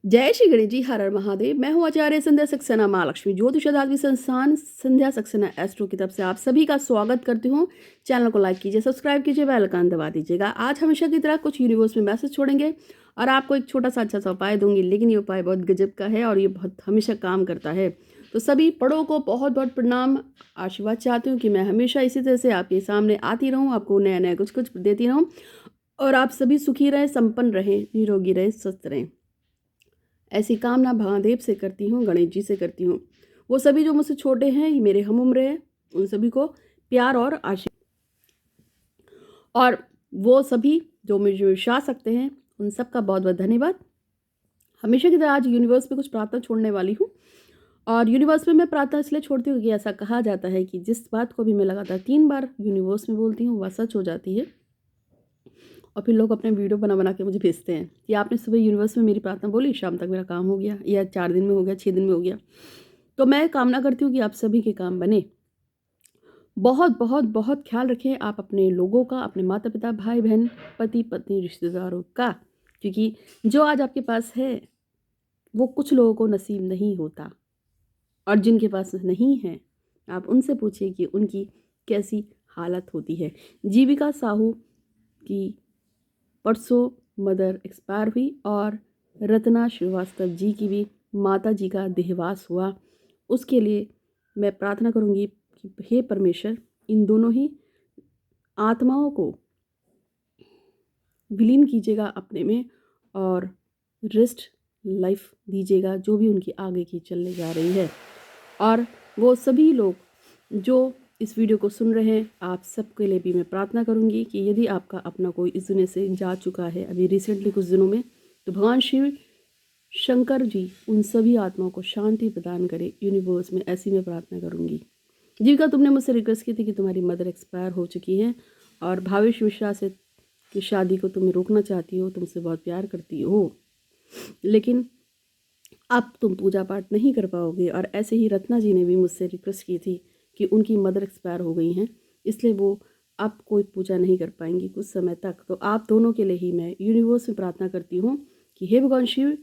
जय श्री गणेश जी, हर हर महादेव। मैं हूँ आचार्य संध्या सक्सेना महालक्ष्मी ज्योतिष आध्यात्मिक संस्थान संध्या सक्सेना एस्ट्रो की तरफ से आप सभी का स्वागत करती हूँ। चैनल को लाइक कीजिए, सब्सक्राइब कीजिए, बेल आइकन दबा दीजिएगा। आज हमेशा की तरह कुछ यूनिवर्स में मैसेज छोड़ेंगे और आपको एक छोटा सा अच्छा सा उपाय दूंगी, लेकिन ये उपाय बहुत गजब का है और ये बहुत हमेशा काम करता है। तो सभी पढ़ो को बहुत बहुत प्रणाम, आशीर्वाद चाहती हूँ कि मैं हमेशा इसी तरह से आपके सामने आती रहूँ, आपको नया नया कुछ कुछ देती रहूँ और आप सभी सुखी रहें, संपन्न रहें, निरोगी रहें, स्वस्थ रहें। ऐसी कामना महादेव से करती हूँ, गणेश जी से करती हूँ। वो सभी जो मुझसे छोटे हैं, ये मेरे हम उम्र हैं, उन सभी को प्यार और आशीर्वाद, और वो सभी जो मुझे विश्वास रखते हैं उन सब का बहुत बहुत धन्यवाद। हमेशा की तरह आज यूनिवर्स में कुछ प्रार्थना छोड़ने वाली हूँ। और यूनिवर्स में मैं प्रार्थना इसलिए छोड़ती हूँ क्योंकि ऐसा कहा जाता है कि जिस बात को भी मैं लगातार 3 बार यूनिवर्स में बोलती हूँ वह सच हो जाती है। और फिर लोग अपने वीडियो बना बना के मुझे भेजते हैं कि आपने सुबह यूनिवर्स में मेरी प्रार्थना बोली, शाम तक मेरा काम हो गया, या 4 दिन में हो गया, 6 दिन में हो गया। तो मैं कामना करती हूँ कि आप सभी के काम बने। बहुत बहुत बहुत ख्याल रखें आप अपने लोगों का, अपने माता पिता, भाई बहन, पति पत्नी, रिश्तेदारों का, क्योंकि जो आज आपके पास है वो कुछ लोगों को नसीब नहीं होता। और जिनके पास नहीं है आप उनसे पूछिए कि उनकी कैसी हालत होती है। जीविका साहू की परसों मदर एक्सपायर हुई और रत्ना श्रीवास्तव जी की भी माता जी का देहवास हुआ। उसके लिए मैं प्रार्थना करूंगी कि हे परमेश्वर, इन दोनों ही आत्माओं को विलीन कीजिएगा अपने में और रेस्ट लाइफ दीजिएगा जो भी उनकी आगे की चलने जा रही है। और वो सभी लोग जो इस वीडियो को सुन रहे हैं, आप सबके लिए भी मैं प्रार्थना करूंगी कि यदि आपका अपना कोई इस दुनिया से जा चुका है अभी रिसेंटली कुछ दिनों में, तो भगवान शिव शंकर जी उन सभी आत्माओं को शांति प्रदान करे यूनिवर्स में, ऐसी मैं प्रार्थना करूंगी। जीविका, तुमने मुझसे रिक्वेस्ट की थी कि तुम्हारी मदर एक्सपायर हो चुकी है और भावेश मिश्रा से की शादी को तुम रोकना चाहती हो, तुमसे बहुत प्यार करती हो, लेकिन अब तुम पूजा पाठ नहीं कर पाओगे। और ऐसे ही रत्ना जी ने भी मुझसे रिक्वेस्ट की थी कि उनकी मदर एक्सपायर हो गई हैं, इसलिए वो अब कोई पूजा नहीं कर पाएंगी कुछ समय तक। तो आप दोनों के लिए ही मैं यूनिवर्स में प्रार्थना करती हूँ कि हे भगवान शिव,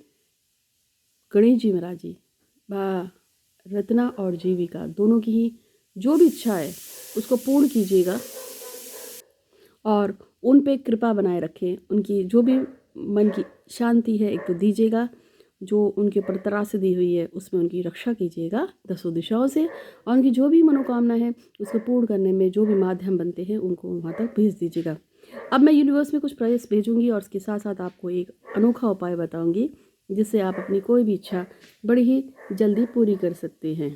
गणेश जी महाराज जी, रत्ना और जीविका दोनों की ही जो भी इच्छा है उसको पूर्ण कीजिएगा और उन पे कृपा बनाए रखें। उनकी जो भी मन की शांति है एक तो दीजिएगा, जो उनके ऊपर त्रास दी हुई है उसमें उनकी रक्षा कीजिएगा 10 दिशाओं से, और उनकी जो भी मनोकामना है उसको पूर्ण करने में जो भी माध्यम बनते हैं उनको वहाँ तक भेज दीजिएगा। अब मैं यूनिवर्स में कुछ प्रयास भेजूंगी और उसके साथ साथ आपको एक अनोखा उपाय बताऊंगी जिससे आप अपनी कोई भी इच्छा बड़ी ही जल्दी पूरी कर सकते हैं।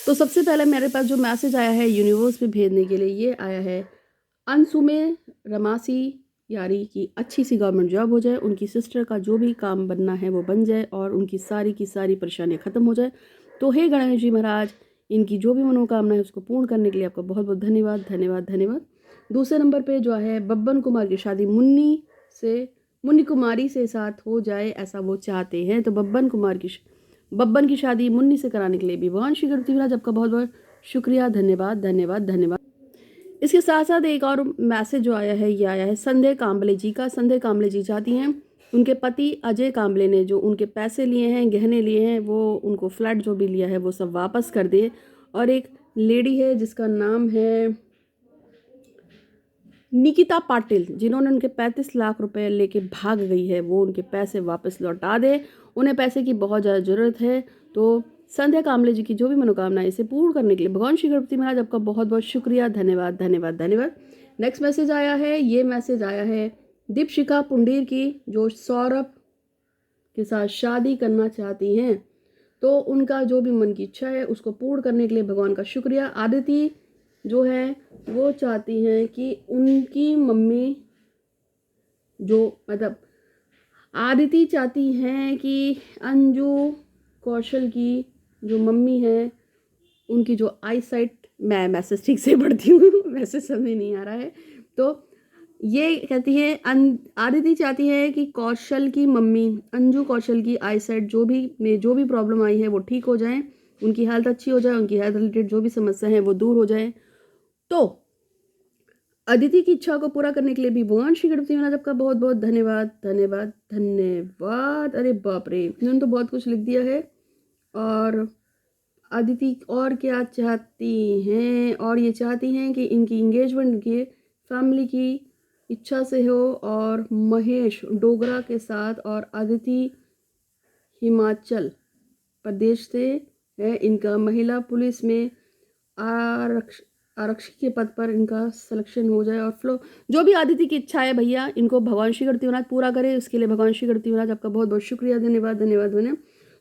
तो सबसे पहले मेरे पास जो मैसेज आया है यूनिवर्स में भेजने के लिए, ये आया है अंशु में रमासी यारी की अच्छी सी गवर्नमेंट जॉब हो जाए, उनकी सिस्टर का जो भी काम बनना है वो बन जाए और उनकी सारी की सारी परेशानियां ख़त्म हो जाए। तो हे गणेश जी महाराज, इनकी जो भी मनोकामना है उसको पूर्ण करने के लिए आपका बहुत बहुत धन्यवाद धन्यवाद धन्यवाद। दूसरे नंबर पे जो है बब्बन कुमार की शादी मुन्नी कुमारी से साथ हो जाए, ऐसा वो चाहते हैं। तो बब्बन की शादी मुन्नी से कराने के लिए भी भगवान श्री गणपति महाराज आपका बहुत बहुत शुक्रिया, धन्यवाद धन्यवाद धन्यवाद। इसके साथ साथ एक और मैसेज जो आया है, ये आया है संध्या कांबले जी का। संध्या कांबले जी चाहती हैं उनके पति अजय कांबले ने जो उनके पैसे लिए हैं, गहने लिए हैं, वो उनको फ्लैट जो भी लिया है वो सब वापस कर दे। और एक लेडी है जिसका नाम है निकिता पाटिल, जिन्होंने उनके 35 लाख रुपए लेके भाग गई है, वो उनके पैसे वापस लौटा दे। उन्हें पैसे की बहुत ज़्यादा ज़रूरत है। तो संध्या कामले जी की जो भी मनोकामना है इसे पूर्ण करने के लिए भगवान श्री गणपति महाराज आपका बहुत बहुत शुक्रिया, धन्यवाद धन्यवाद धन्यवाद। नेक्स्ट मैसेज आया है, ये मैसेज आया है दीपशिखा पुंडीर की, जो सौरभ के साथ शादी करना चाहती हैं। तो उनका जो भी मन की इच्छा है उसको पूर्ण करने के लिए भगवान का शुक्रिया। आदिति जो है वो चाहती हैं कि उनकी मम्मी जो मतलब आदिति चाहती हैं कि अंजू कौशल की जो मम्मी है उनकी जो आई साइट, मैं मैसेज ठीक से पढ़ती हूँ मैसेज समझ नहीं आ रहा है। तो ये कहती है आदिति चाहती है कि कौशल की मम्मी अंजू कौशल की आई साइट जो भी प्रॉब्लम आई है वो ठीक हो जाए, उनकी हेल्थ अच्छी हो जाए, उनकी हेल्थ रिलेटेड जो भी समस्या है वो दूर हो जाए। तो अदिति की इच्छा को पूरा करने के लिए भी भगवान श्री गणपति महाराज आपका बहुत बहुत धन्यवाद धन्यवाद धन्यवाद। अरे बाप रे, इन्होंने तो बहुत कुछ लिख दिया है। और अदिति और क्या चाहती हैं, और ये चाहती हैं कि इनकी इंगेजमेंट के फैमिली की इच्छा से हो, और महेश डोगरा के साथ, और अदिति हिमाचल प्रदेश से है। इनका महिला पुलिस में आरक्षी के पद पर इनका सिलेक्शन हो जाए, और फ्लो जो भी अदिति की इच्छा है भैया, इनको भगवान श्री गणपति महाराज पूरा करे। उसके लिए भगवान श्री गणपति महाराज आपका बहुत बहुत शुक्रिया, धन्यवाद धन्यवाद धन्यवाद।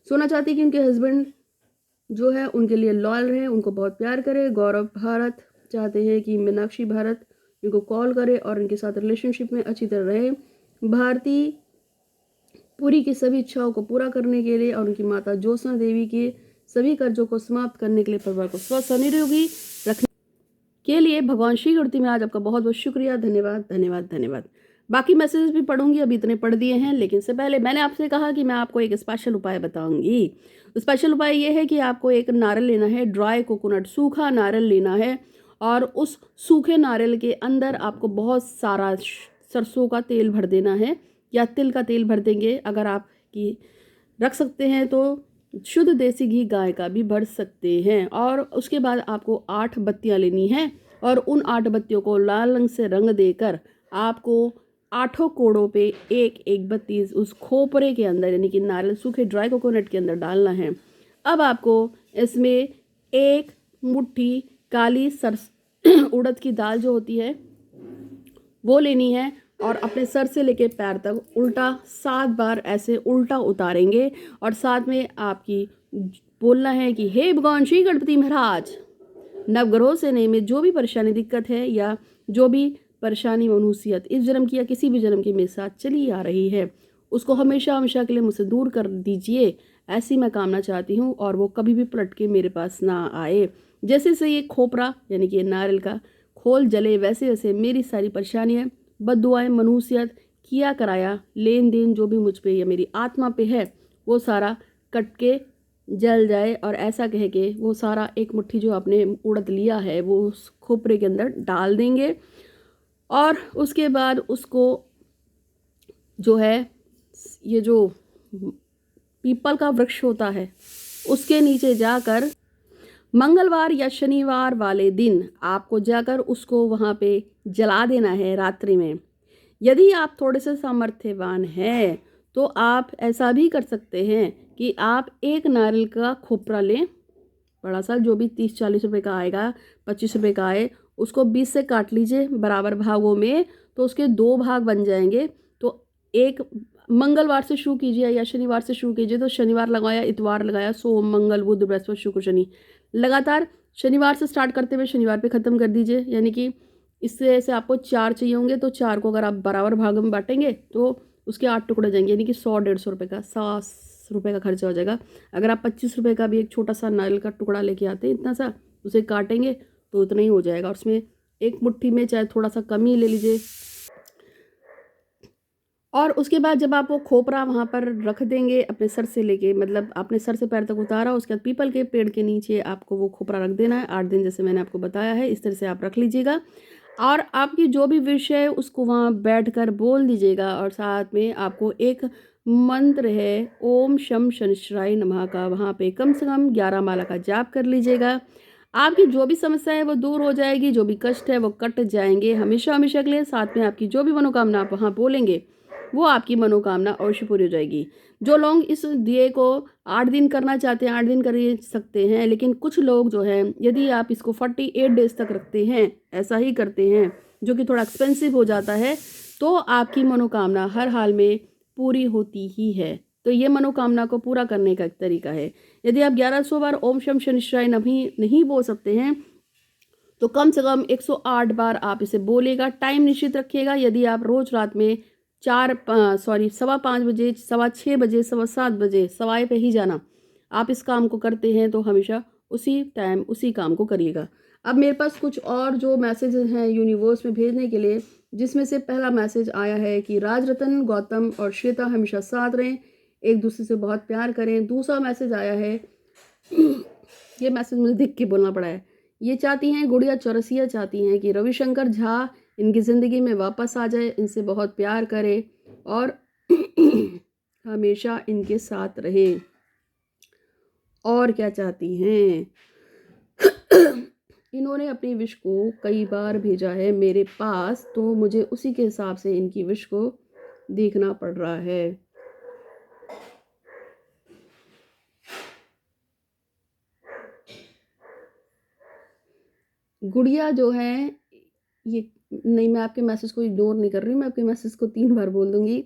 सोना चाहती है कि उनके हस्बैंड जो है उनके लिए लॉयल रहे, उनको बहुत प्यार करे। गौरव भारत चाहते हैं कि मीनाक्षी भारत इनको कॉल करे और इनके साथ रिलेशनशिप में अच्छी तरह रहे। भारती पूरी की सभी इच्छाओं को पूरा करने के लिए और उनकी माता ज्योत्सना देवी के सभी कर्जों को समाप्त करने के लिए, परिवार को स्वस्थ और निरोगी रखने के लिए भगवान श्री गणपति महाराज आपका बहुत बहुत शुक्रिया, धन्यवाद धन्यवाद धन्यवाद। बाकी मैसेजेस भी पढ़ूंगी, अभी इतने पढ़ दिए हैं, लेकिन से पहले मैंने आपसे कहा कि मैं आपको एक स्पेशल उपाय बताऊंगी। स्पेशल उपाय ये है कि आपको एक नारियल लेना है, ड्राई कोकोनट, सूखा नारियल लेना है, और उस सूखे नारियल के अंदर आपको बहुत सारा सरसों का तेल भर देना है, या तिल का तेल भर देंगे। अगर आप की रख सकते हैं तो शुद्ध देसी घी गाय का भी भर सकते हैं। और उसके बाद आपको 8 बत्तियां लेनी हैं, और उन 8 बत्तियों को लाल रंग से रंग देकर आपको 8 कोड़ों पे एक एक बत्ती उस खोपरे के अंदर, यानी कि नारियल सूखे ड्राई कोकोनट के अंदर डालना है। अब आपको इसमें 1 मुट्ठी काली उड़द की दाल जो होती है वो लेनी है, और अपने सर से लेके पैर तक उल्टा 7 बार ऐसे उल्टा उतारेंगे, और साथ में आपकी बोलना है कि हे भगवान श्री गणपति महाराज, नवग्रहों से नहीं में जो भी परेशानी दिक्कत है, या जो भी परेशानी मनुष्यत इस जन्म की या किसी भी जन्म की मेरे साथ चली आ रही है, उसको हमेशा हमेशा के लिए मुझसे दूर कर दीजिए, ऐसी मैं कामना चाहती हूँ, और वो कभी भी पलट के मेरे पास ना आए। जैसे से ये खोपरा यानी कि नारियल का खोल जले, वैसे वैसे मेरी सारी परेशानियाँ, बद्दुआएं, मनुष्यत, किया कराया लेन देन जो भी मुझ पे या मेरी आत्मा पे है, वो सारा कट के जल जाए। और ऐसा कह के वो सारा एक मुट्ठी जो आपने उड़द लिया है वो उस खोपरे के अंदर डाल देंगे, और उसके बाद उसको जो है, ये जो पीपल का वृक्ष होता है उसके नीचे जाकर मंगलवार या शनिवार वाले दिन आपको जाकर उसको वहाँ पे जला देना है रात्रि में। यदि आप थोड़े से सामर्थ्यवान हैं तो आप ऐसा भी कर सकते हैं कि आप एक नारियल का खोपरा लें, बड़ा सा, जो भी 30-40 रुपये का आएगा, 25 रुपये का आए, उसको 20 से काट लीजिए बराबर भागों में, तो उसके 2 भाग बन जाएंगे। तो एक मंगलवार से शुरू कीजिए या शनिवार से शुरू कीजिए, तो शनिवार लगाया, इतवार लगाया, सोम मंगल बुध बृहस्पति शुक्र शनि, लगातार शनिवार से स्टार्ट करते हुए शनिवार पे ख़त्म कर दीजिए। यानी कि इससे ऐसे आपको 4 चाहिए होंगे, तो 4 को अगर आप बराबर भागों में बांटेंगे तो उसके 8 टुकड़े जाएंगे, यानी कि 100-150 रुपये का 100 रुपये का खर्चा हो जाएगा। अगर आप 25 रुपये का भी एक छोटा सा नारियल का टुकड़ा लेके आते हैं, इतना सा, उसे काटेंगे तो उतना ही हो जाएगा। और उसमें एक मुट्ठी में चाहे थोड़ा सा कम ही ले लीजिए। और उसके बाद जब आप वो खोपरा वहाँ पर रख देंगे, अपने सर से लेके, मतलब अपने सर से पैर तक उतारा, उसके बाद पीपल के पेड़ के नीचे आपको वो खोपरा रख देना है 8 दिन, जैसे मैंने आपको बताया है। इस तरह से आप रख लीजिएगा, और आपकी जो भी विश है उसको वहाँ बैठकर बोल दीजिएगा। और साथ में आपको एक मंत्र है ओम शम शनिश्चराय नमः का, वहाँ पे कम से कम 11 माला का जाप कर लीजिएगा। आपकी जो भी समस्या है वो दूर हो जाएगी, जो भी कष्ट है वो कट जाएंगे हमेशा हमेशा के लिए। साथ में आपकी जो भी मनोकामना आप वहाँ बोलेंगे वो आपकी मनोकामना अवश्य पूरी हो जाएगी। जो लोग इस दिए को 8 दिन करना चाहते हैं 8 दिन कर सकते हैं, लेकिन कुछ लोग जो हैं, यदि आप इसको 48 डेज तक रखते हैं, ऐसा ही करते हैं, जो कि थोड़ा एक्सपेंसिव हो जाता है, तो आपकी मनोकामना हर हाल में पूरी होती ही है। तो ये मनोकामना को पूरा करने का एक तरीका है। यदि आप 1100 बार ओम शम शनिश्चराय नहीं बोल सकते हैं, तो कम से कम 108 बार आप इसे बोलेगा। टाइम निश्चित रखिएगा। यदि आप रोज रात में 5:15 बजे, 6:15 बजे, 7:15 बजे सवाए पे ही जाना, आप इस काम को करते हैं तो हमेशा उसी टाइम उसी काम को करिएगा। अब मेरे पास कुछ और जो मैसेज हैं यूनिवर्स में भेजने के लिए, जिसमें से पहला मैसेज आया है कि राजरतन, गौतम और श्वेता हमेशा साथ रहें, एक दूसरे से बहुत प्यार करें। दूसरा मैसेज आया है ये मैसेज मुझे देख के बोलना पड़ा है। ये चाहती हैं, गुड़िया चौरसिया चाहती हैं कि रविशंकर झा इनकी ज़िंदगी में वापस आ जाए, इनसे बहुत प्यार करे और हमेशा इनके साथ रहे। और क्या चाहती हैं? इन्होंने अपनी विश को कई बार भेजा है मेरे पास, तो मुझे उसी के हिसाब से इनकी विश को देखना पड़ रहा है। गुड़िया जो है ये नहीं, मैं आपके मैसेज को इग्नोर नहीं कर रही हूँ, मैं आपके मैसेज को 3 बार बोल दूंगी।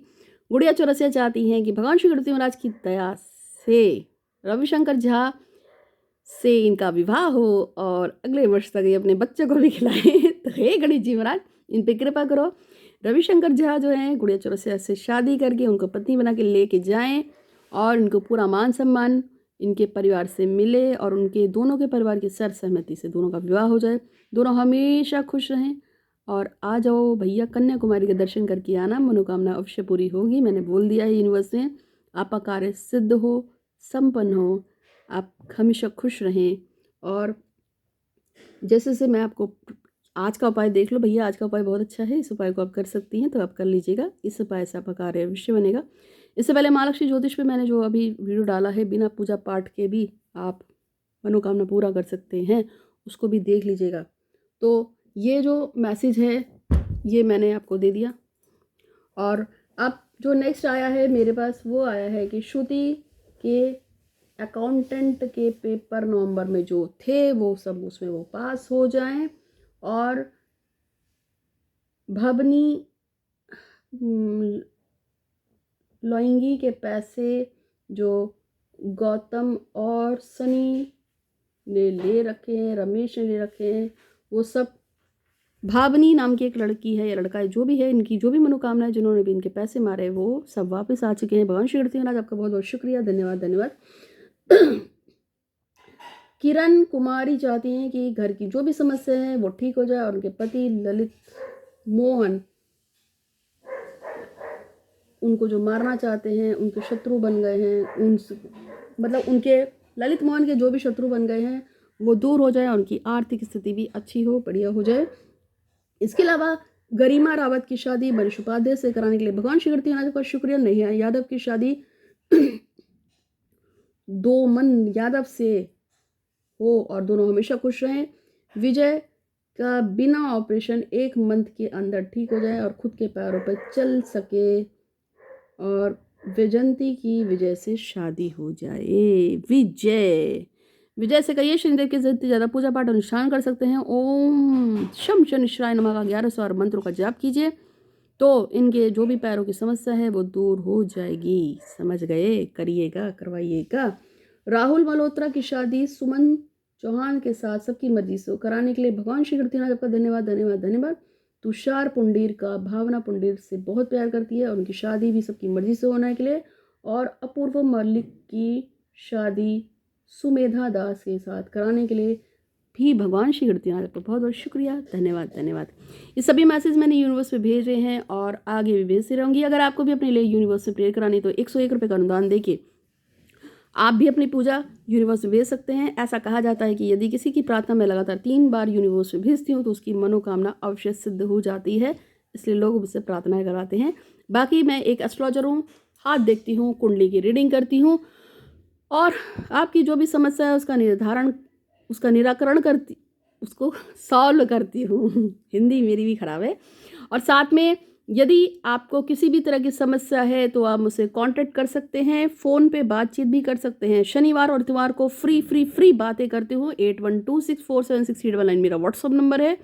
गुड़िया चौरसिया चाहती हैं कि भगवान श्री गणपति महाराज की दया से रविशंकर झा से इनका विवाह हो और अगले वर्ष तक ये अपने बच्चों को भी खिलाएं। तो हे गणेश जी महाराज, इन पे कृपा करो। रविशंकर झा जो हैं गुड़िया चौरसिया से शादी करके उनको पत्नी बना के लेके जाएं और इनको पूरा मान सम्मान इनके परिवार से मिले और उनके दोनों के परिवार की सर्वसहमति से दोनों का विवाह हो जाए। दोनों हमेशा खुश रहें। और आ जाओ भैया, कन्याकुमारी के दर्शन करके आना, मनोकामना अवश्य पूरी होगी। मैंने बोल दिया है यूनिवर्स में, आपका कार्य सिद्ध हो, संपन्न हो, आप हमेशा खुश रहें। और जैसे से मैं आपको आज का उपाय देख लो भैया, आज का उपाय बहुत अच्छा है, इस उपाय को आप कर सकती हैं, तो आप कर लीजिएगा। इस उपाय से आपका कार्य अवश्य बनेगा। इससे पहले महालक्ष्मी ज्योतिष पे मैंने जो अभी वीडियो डाला है, बिना पूजा पाठ के भी आप मनोकामना पूरा कर सकते हैं, उसको भी देख लीजिएगा। तो ये जो मैसेज है ये मैंने आपको दे दिया। और अब जो नेक्स्ट आया है मेरे पास, वो आया है कि श्रुति के अकाउंटेंट के पेपर नवंबर में जो थे वो सब उसमें वो पास हो जाएं और भवनी लोइंगी के पैसे जो गौतम और सनी ने ले रखे हैं, रमेश ने ले रखे हैं, वो सब भावनी नाम की एक लड़की है या लड़का है, जो भी है, इनकी जो भी मनोकामना है, जिन्होंने भी इनके पैसे मारे, वो सब वापस आ चुके हैं। भगवान श्री गणपति महाराज आपका बहुत बहुत शुक्रिया, धन्यवाद धन्यवाद। किरण कुमारी चाहती हैं कि घर की जो भी समस्या है वो ठीक हो जाए और उनके पति ललित मोहन उनको जो मारना चाहते हैं, उनके शत्रु बन गए हैं, मतलब उनके ललित मोहन के जो भी शत्रु बन गए हैं वो दूर हो जाए, उनकी आर्थिक स्थिति भी अच्छी हो, बढ़िया हो जाए। इसके अलावा गरिमा रावत की शादी मनीष उपाध्याय से कराने के लिए भगवान श्री गणपति महाराज का शुक्रिया। नेहा यादव की शादी दोमन यादव से हो और दोनों हमेशा खुश रहें। विजय का बिना ऑपरेशन 1 मंथ के अंदर ठीक हो जाए और खुद के पैरों पर चल सके। और वैजंती की विजय से शादी हो जाए। विजय से कहिए शनिदेव के जितनी ज़्यादा पूजा पाठ अनुष्ठान कर सकते हैं। ओम शम शनिश्चराय नमः का 1100 मंत्रों का जाप कीजिए तो इनके जो भी पैरों की समस्या है वो दूर हो जाएगी। समझ गए? करिएगा, करवाइएगा। राहुल मल्होत्रा की शादी सुमन चौहान के साथ सबकी मर्जी से कराने के लिए भगवान श्री गणपति महाराज का धन्यवाद धन्यवाद धन्यवाद। तुषार पुंडीर का भावना पुंडीर से बहुत प्यार करती है और उनकी शादी भी सबकी मर्जी से होने के लिए। और अपूर्व मलिक की शादी सुमेधा दास के साथ कराने के लिए भी भगवान श्री गणपति महाराज का बहुत बहुत शुक्रिया, धन्यवाद धन्यवाद। ये सभी मैसेज मैंने यूनिवर्स में भेजे हैं और आगे भी भेजती रहूँगी। अगर आपको भी अपने लिए यूनिवर्स में प्रेयर करानी तो 101 रुपये का अनुदान देके आप भी अपनी पूजा यूनिवर्स में भेज सकते हैं। ऐसा कहा जाता है कि यदि किसी की प्रार्थना में लगातार 3 बार यूनिवर्स में भेजती हूँ तो उसकी मनोकामना अवश्य सिद्ध हो जाती है, इसलिए लोग मुझसे प्रार्थनाएं कराते हैं। बाकी मैं एक एस्ट्रोलॉजर हूँ, हाथ देखती हूँ, कुंडली की रीडिंग करती हूँ और आपकी जो भी समस्या है उसका निराकरण करती, उसको सॉल्व करती हूँ। हिंदी मेरी भी खराब है। और साथ में यदि आपको किसी भी तरह की समस्या है तो आप मुझसे कांटेक्ट कर सकते हैं, फ़ोन पे बातचीत भी कर सकते हैं। शनिवार और इतवार को फ्री बातें करती हूँ। 8126476399 मेरा व्हाट्सअप नंबर है।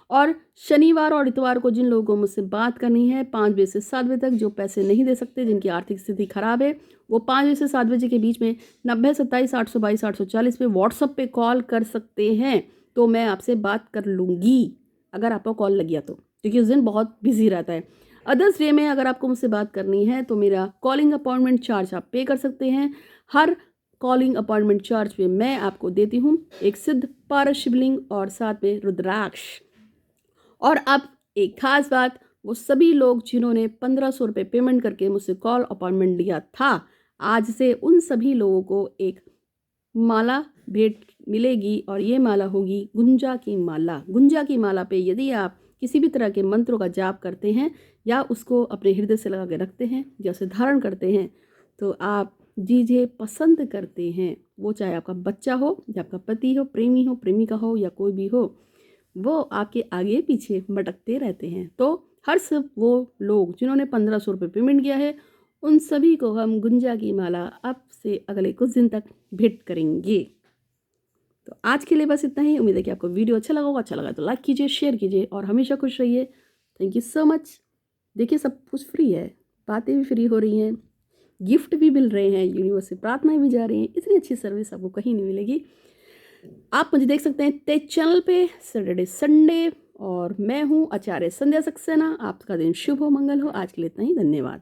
और शनिवार और इतवार को जिन लोगों को मुझसे बात करनी है 5 बजे से 7 बजे तक, जो पैसे नहीं दे सकते, जिनकी आर्थिक स्थिति खराब है, वो 5 बजे से 7 बजे के बीच में 90 27 822 840 पे व्हाट्सअप पे कॉल कर सकते हैं, तो मैं आपसे बात कर लूँगी अगर आपको कॉल लग गया तो, क्योंकि उस दिन बहुत बिजी रहता है। अदर्स डे में अगर आपको मुझसे बात करनी है तो मेरा कॉलिंग अपॉइंटमेंट चार्ज आप पे कर सकते हैं। हर कॉलिंग अपॉइंटमेंट चार्ज पे मैं आपको देती हूँ एक सिद्ध पारस शिवलिंग और साथ में रुद्राक्ष। और अब एक खास बात, वो सभी लोग जिन्होंने 1500 रुपये पेमेंट करके मुझसे कॉल अपॉइंटमेंट लिया था, आज से उन सभी लोगों को एक माला भेंट मिलेगी और ये माला होगी गुंजा की माला। गुंजा की माला पे यदि आप किसी भी तरह के मंत्रों का जाप करते हैं या उसको अपने हृदय से लगा के रखते हैं या उसे धारण करते हैं, तो आप जिसे पसंद करते हैं, वो चाहे आपका बच्चा हो या आपका पति हो, प्रेमी हो, प्रेमिका हो या कोई भी हो, वो आपके आगे पीछे मटकते रहते हैं। तो हर सब वो लोग जिन्होंने 1500 रुपये पेमेंट किया है, उन सभी को हम गुंजा की माला अब से अगले कुछ दिन तक भेंट करेंगे। तो आज के लिए बस इतना ही। उम्मीद है कि आपको वीडियो अच्छा लगा होगा। अच्छा लगा तो लाइक कीजिए, शेयर कीजिए और हमेशा खुश रहिए। Thank you so much. देखिए, सब कुछ फ्री है, बातें भी फ्री हो रही हैं, गिफ्ट भी मिल रहे हैं, यूनिवर्स से प्रार्थनाएं भी जा रही हैं। इतनी अच्छी सर्विस आपको कहीं नहीं मिलेगी। आप मुझे देख सकते हैं तेज चैनल पे सैटरडे संडे, और मैं हूँ आचार्य संध्या सक्सेना। आपका दिन शुभ हो, मंगल हो। आज के लिए इतना ही। धन्यवाद।